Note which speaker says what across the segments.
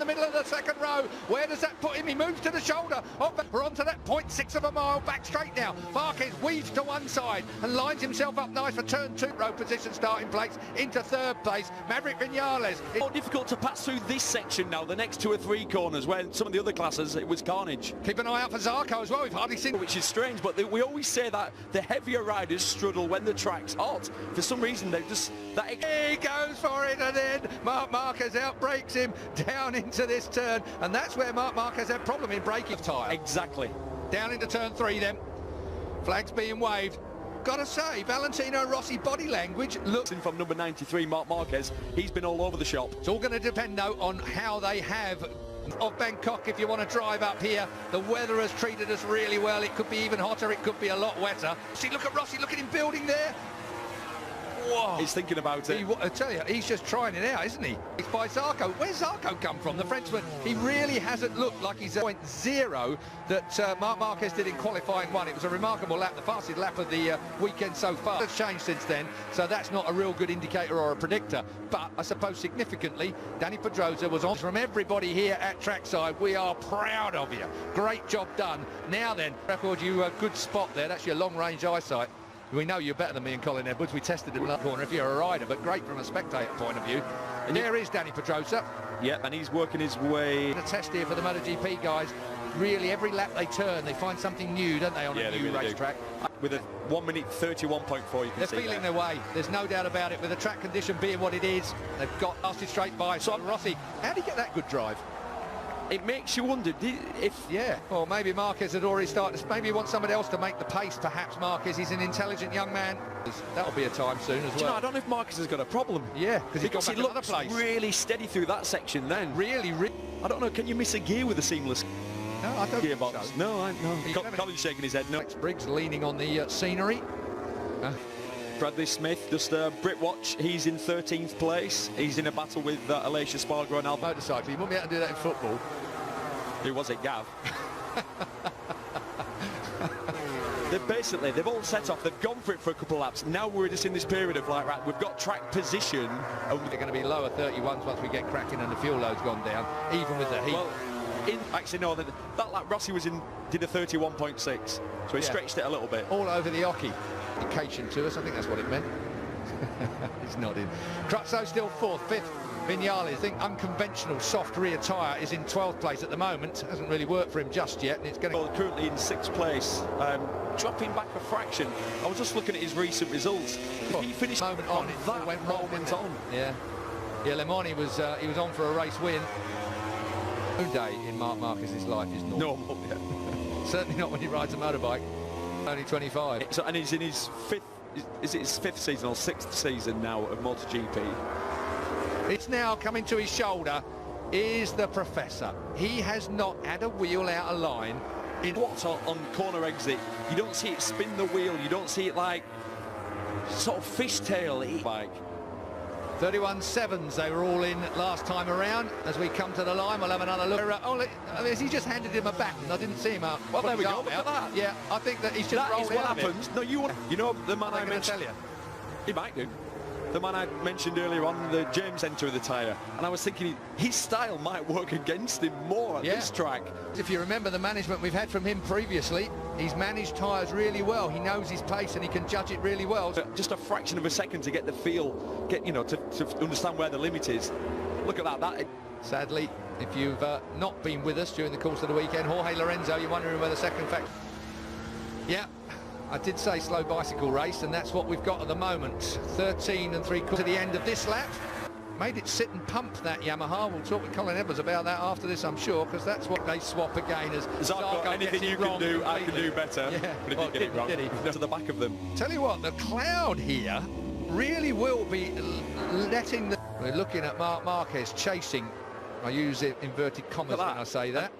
Speaker 1: in the middle of the second row. Where does that put him? He moves to the shoulder. We're onto that 0.6 of a mile. Back straight now. Marquez weaves to one side and lines himself up nice for turn 2. Row position starting place into third place. Maverick Vinales.
Speaker 2: It's more difficult to pass through this section now, the next 2 or 3 corners, where some of the other classes it was carnage.
Speaker 1: Keep an eye out for Zarco as well. We've hardly seen,
Speaker 2: which is strange, but we always say that the heavier riders struggle when the track's hot. For some reason, they just
Speaker 1: he goes for it, and then Marc Marquez outbrakes him down into this turn, and that's where Marc Marquez had problem in braking tyre.
Speaker 2: Exactly.
Speaker 1: Down into turn 3 then. Flags being waved. Gotta say, Valentino Rossi body language looks...
Speaker 2: From number 93, Marc Marquez, he's been all over the shop.
Speaker 1: It's all going to depend, though, on how they have of Bangkok. If you want to drive up here, the weather has treated us really well. It could be even hotter, it could be a lot wetter. See, look at Rossi, look at him building there. Whoa.
Speaker 2: He's thinking about it.
Speaker 1: I tell you, he's just trying it out, isn't he? It's by Zarco. Where's Zarco come from? The Frenchman, he really hasn't looked like he's 0.0 that Marc Marquez did in qualifying 1. It was a remarkable lap, the fastest lap of the weekend so far. It's changed since then, so that's not a real good indicator or a predictor. But I suppose significantly, Danny Pedrosa was on. From everybody here at Trackside, we are proud of you. Great job done. Now then, record you a good spot there. That's your long-range eyesight. We know you're better than me and Colin Edwards. We tested it in that corner if you're a rider, but great from a spectator point of view. And there is Danny Pedrosa.
Speaker 2: Yeah, and he's working his way.
Speaker 1: A test here for the Moto Gp guys. Really, every lap they turn, they find something new, don't they, on a new racetrack?
Speaker 2: With a 1 minute 31.4, you can
Speaker 1: They're
Speaker 2: see
Speaker 1: feeling their way. There's no doubt about it. With the track condition being what it is, they've got lasted straight by. So Rossi, how did he get that good drive?
Speaker 2: It makes you wonder if...
Speaker 1: Yeah, or maybe Marquez had already started. Maybe he wants somebody else to make the pace, perhaps Marquez. He's an intelligent young man. That'll be a time soon as well.
Speaker 2: You know, I don't know if Marquez has got a problem.
Speaker 1: Yeah, because he
Speaker 2: looks
Speaker 1: place.
Speaker 2: really steady through that section then.
Speaker 1: Really.
Speaker 2: I don't know, can you miss a gear with a seamless
Speaker 1: no, I don't
Speaker 2: gearbox?
Speaker 1: Think so.
Speaker 2: No. Colin's shaking his head, no.
Speaker 1: Alex Briggs leaning on the scenery.
Speaker 2: Bradley Smith, just Brit watch, he's in 13th place. He's in a battle with Alicia Spargo and Al.
Speaker 1: Motorcycle, you wouldn't be able to do that in football.
Speaker 2: Who was it, Gav? They've all set off, they've gone for it for a couple of laps. Now we're just in this period of like, right, we've got track position.
Speaker 1: And they're going to be lower 31s once we get cracking and the fuel load's gone down, even with the heat.
Speaker 2: Well, actually, no, that lap Rossi was in, did a 31.6, so he stretched it a little bit.
Speaker 1: All over the hockey. Indication to us, I think that's what it meant. He's nodding. Crutzo still 4th, 5th. Vinales, I think unconventional soft rear tyre is in 12th place at the moment. Hasn't really worked for him just yet, and it's going to...
Speaker 2: Well, currently in 6th place, dropping back a fraction. I was just looking at his recent results. He finished
Speaker 1: moment on,
Speaker 2: that
Speaker 1: went
Speaker 2: moment on.
Speaker 1: Yeah, Lemoni was he was on for a race win. No day in Marc Marquez's life is normal. Certainly not when he rides a motorbike. Only 25.
Speaker 2: So, and he's in his 5th. Is it his 5th season or 6th season now of Moto GP?
Speaker 1: It's now coming to his shoulder is the Professor. He has not had a wheel out of line.
Speaker 2: What's on corner exit, you don't see it spin the wheel, you don't see it like sort of fishtail bike.
Speaker 1: 31.7s they were all in last time around. As we come to the line, we'll have another look. He just handed him a baton. I didn't see him out.
Speaker 2: Well, there we go. Look at that.
Speaker 1: Yeah, I think that he's just
Speaker 2: that is what happens. No, you know the man I mentioned.
Speaker 1: Tell you.
Speaker 2: He might do. The man I mentioned earlier on, the James Enter of the tyre, and I was thinking his style might work against him more at this track.
Speaker 1: If you remember the management we've had from him previously, he's managed tyres really well. He knows his pace and he can judge it really well.
Speaker 2: Just a fraction of a second to get the feel, to understand where the limit is. Look at that.
Speaker 1: Sadly, if you've not been with us during the course of the weekend, Jorge Lorenzo, you're wondering where the second factor. Yeah. I did say slow bicycle race, and that's what we've got at the moment. 13 3/4 to the end of this lap. Made it sit and pump, that Yamaha. We'll talk with Colin Edwards about that after this, I'm sure, because that's what they swap again. As
Speaker 2: Zarco, anything you can do, I can do better.
Speaker 1: Yeah.
Speaker 2: But if you get it wrong, to the back of them.
Speaker 1: Tell you what, the cloud here really will be letting the... We're looking at Marc Marquez chasing. I use inverted commas when I say that.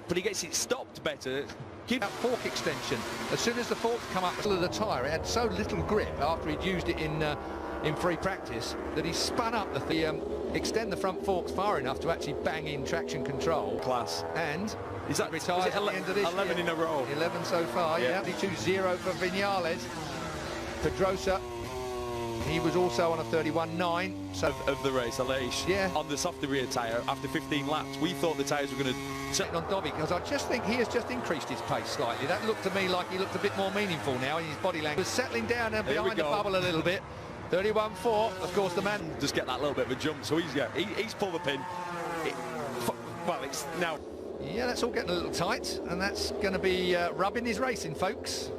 Speaker 2: But he gets it stopped better.
Speaker 1: Give that fork extension. As soon as the forks come up to the tyre, it had so little grip after he'd used it in free practice that he spun up extend the front forks far enough to actually bang in traction control.
Speaker 2: Class.
Speaker 1: And
Speaker 2: is that
Speaker 1: retired at the end of this
Speaker 2: 11 in a row?
Speaker 1: 11 so far, yeah. 2-0 for Vinales. Pedrosa He was also on a 31.9. So
Speaker 2: of the race, Aleix.
Speaker 1: Yeah.
Speaker 2: On the softer rear tyre after 15 laps. We thought the tyres were going to
Speaker 1: sit on Dobby, because I just think he has just increased his pace slightly. That looked to me like he looked a bit more meaningful now in his body language. Was settling down and behind the bubble a little bit. 31.4. Of course, the man
Speaker 2: just get that little bit of a jump. So he's pulled the pin. Well, it's now.
Speaker 1: Yeah, that's all getting a little tight, and that's going to be rubbing his racing, folks.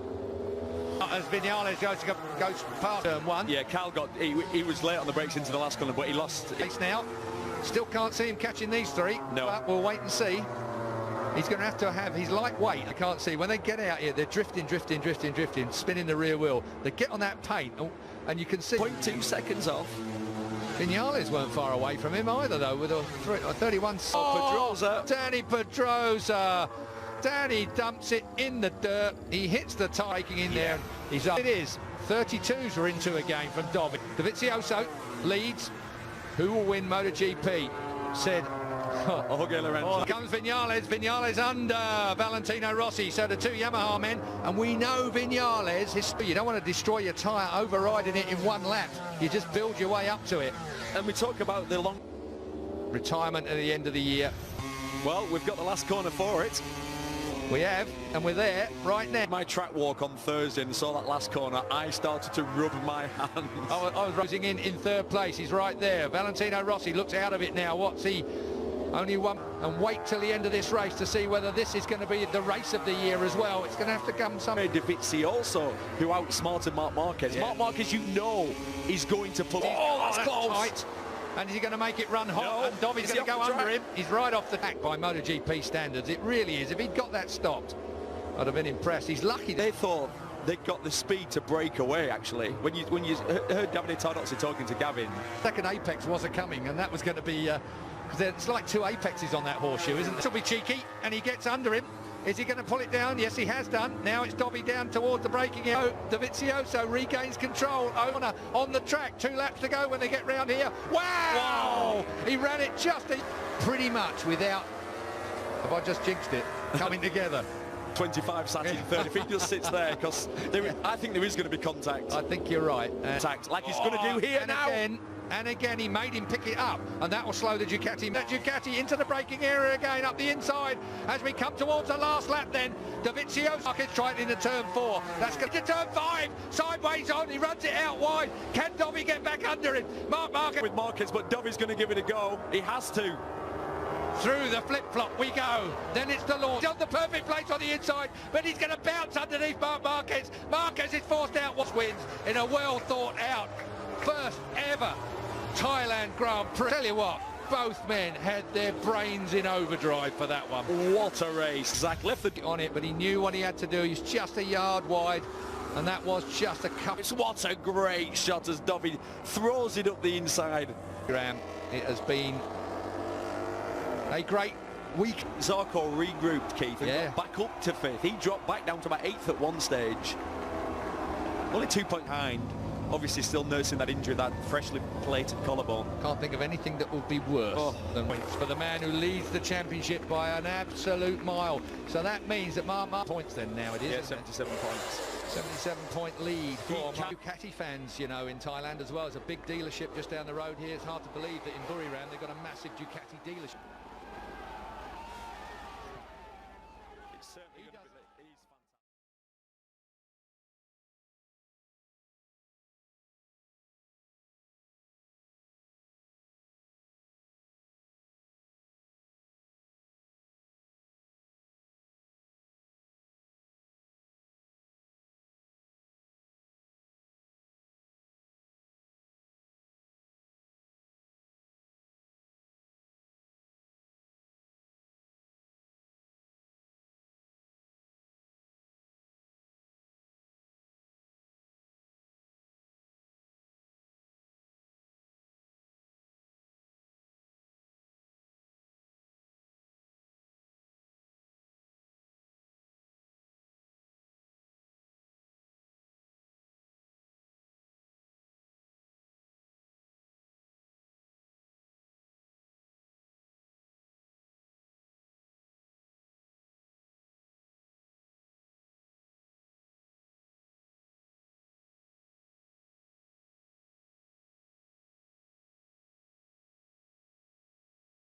Speaker 1: As Vinales goes past turn one.
Speaker 2: Yeah, Cal he was late on the brakes into the last corner, but he lost.
Speaker 1: Pace now. Still can't see him catching these three.
Speaker 2: No.
Speaker 1: But we'll wait and see. He's going to have his lightweight. I can't see. When they get out here, they're drifting, spinning the rear wheel. They get on that paint, and you can see.
Speaker 2: 0.2 seconds off.
Speaker 1: Vinales weren't far away from him either, though, with a 31.
Speaker 2: Pedrosa.
Speaker 1: Danny Pedrosa. Danny dumps it in the dirt. He hits the tire, breaking in there. He's up. It is. 32s are into a game from Dobby. Dovizioso leads. Who will win Moto Gp? Said.
Speaker 2: Oh,
Speaker 1: comes Vinales. Vinales under Valentino Rossi. So the two Yamaha men, and we know Vinales. You don't want to destroy your tyre overriding it in one lap. You just build your way up to it.
Speaker 2: And we talk about the long
Speaker 1: retirement at the end of the year.
Speaker 2: Well, we've got the last corner for it.
Speaker 1: We have, and we're there right now.
Speaker 2: My track walk on Thursday and saw that last corner, I started to rub my hands.
Speaker 1: I was racing in third place. He's right there. Valentino Rossi looks out of it now. What's he? Only one. And wait till the end of this race to see whether this is going to be the race of the year as well. It's going to have to come some.
Speaker 2: Dovizioso, who outsmarted Marc Marquez. Yeah. Marc Marquez, you know, is going to pull.
Speaker 1: Oh, that's close. Tight. And is he going to make it run hot? No. And Dobby's going to go under him. He's right off the track by MotoGP standards. It really is. If he'd got that stopped, I'd have been impressed. He's lucky.
Speaker 2: They thought they got the speed to break away, actually. When you heard Davide Tardozzi talking to Gavin.
Speaker 1: Second apex wasn't coming, and that was going to be... because it's like two apexes on that horseshoe, isn't it? This will be cheeky, and he gets under him. Is he going to pull it down? Yes, he has done. Now it's Dobby down towards the braking area. Dovizioso regains control on the track. 2 laps to go when they get round here. Wow! He ran it just pretty much without, have I just jinxed it, coming together.
Speaker 2: 25 sat in third. If he just sits there, because I think there is going to be contact.
Speaker 1: I think you're right.
Speaker 2: Contact, like he's going to do here now.
Speaker 1: And again, he made him pick it up, and that will slow the Ducati. That Ducati into the braking area again, up the inside, as we come towards the last lap then. Dovizioso is trying into turn 4. That's going to turn 5, sideways on, he runs it out wide. Can Dobby get back under him? Marc Marquez.
Speaker 2: With Marquez, but Dobby's going to give it a go. He has to.
Speaker 1: Through the flip-flop we go. Then it's the launch. He's on the perfect place on the inside, but he's going to bounce underneath Marc Marquez. Marquez is forced out. What wins in a well-thought-out, first ever Thailand Grand Prix. Tell you what, both men had their brains in overdrive for that one.
Speaker 2: What a race. Zach left
Speaker 1: on it, but he knew what he had to do. He's just a yard wide, and that was just a couple.
Speaker 2: What a great shot as Dobby throws it up the inside.
Speaker 1: It has been a great week.
Speaker 2: Zarco regrouped, Keith, and got back up to 5th. He dropped back down to about 8th at one stage. Only 2 points behind. Obviously still nursing that injury, that freshly plated collarbone.
Speaker 1: Can't think of anything that would be worse than points for the man who leads the championship by an absolute mile. So that means that Marc points then now it is.
Speaker 2: Yeah, 77 points.
Speaker 1: 77-point lead for Ducati fans, you know, in Thailand as well. It's a big dealership just down the road here. It's hard to believe that in Buriram they've got a massive Ducati dealership.